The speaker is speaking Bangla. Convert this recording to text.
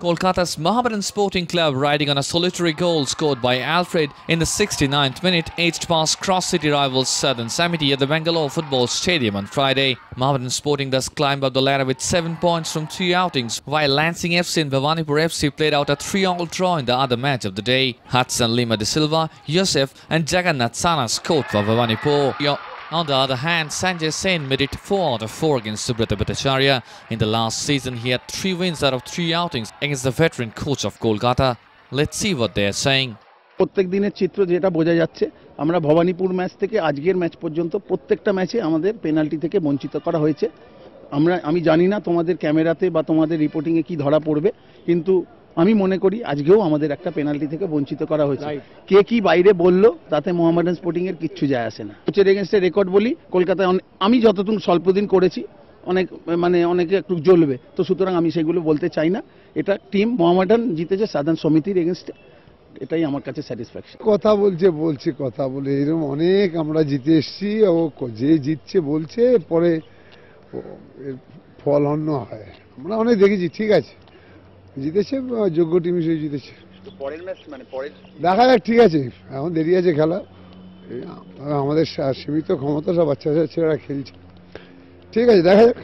Kolkata's Mohammedan Sporting Club, riding on a solitary goal scored by Alfred in the 69th minute, edged past cross-city rivals Southern Samiti at the Bangalore Football Stadium on Friday. Mohammedan Sporting thus climbed up the ladder with 7 points from 3 outings, while Lansing FC and Bhawanipur FC played out a 3-all draw in the other match of the day. Hudson Lima de Silva, Yosef and Jagannath Sana scored for Bhawanipur. On the other hand, Sanjay Sen made it 4 out of 4 against Subrata Bhattacharya. In the last season, he had 3 wins out of 3 outings against the veteran coach of Kolkata. Let's see what they are saying. প্রত্যেক দিনের চিত্র যেটা বোঝা যাচ্ছে, আমরা ভবানীপুর ম্যাচ থেকে আজকের ম্যাচ পর্যন্ত প্রত্যেকটা ম্যাচে আমাদের পেনাল্টি থেকে বঞ্চিত করা হয়েছে। আমি জানি না তোমাদের ক্যামেরাতে বা তোমাদের রিপোর্টিংয়ে কি ধরা পড়বে, কিন্তু আমি মনে করি আজকেও আমাদের একটা পেনাল্টি থেকে বঞ্চিত করা হয়েছে। কে কি বাইরে বললো তাতে মোহামেডান স্পোর্টিং এর কিচ্ছু যায় আসে না। কোচের এগেইনস্টে রেকর্ড বলি, কলকাতায় আমি যতটুকু স্বল্প দিন করেছি অনেকে একটু জ্বলবে, তো সুতরাং আমি সেগুলো বলতে চাই না। এটা টিম মোহামেডান জিতেছে সাধারণ সমিতির এগেইনস্টে, এটাই আমার কাছে স্যাটিসফ্যাকশন। কথা বলছে কথা বলে এরকম অনেক আমরা জিতে এসেছি, ও যে জিতছে বলছে পরে ফল অন্য হয়। আমরা অনেক দেখেছি, ঠিক আছে জিতেছে, যোগ্য টিম হিসেবে জিতেছে। পরের ম্যাচ পরের দেখা যাক, ঠিক আছে এখন দেরি আছে খেলা, আমাদের সীমিত ক্ষমতা, সব বাচ্চা ছেলেরা খেলছে, ঠিক আছে দেখা যাক।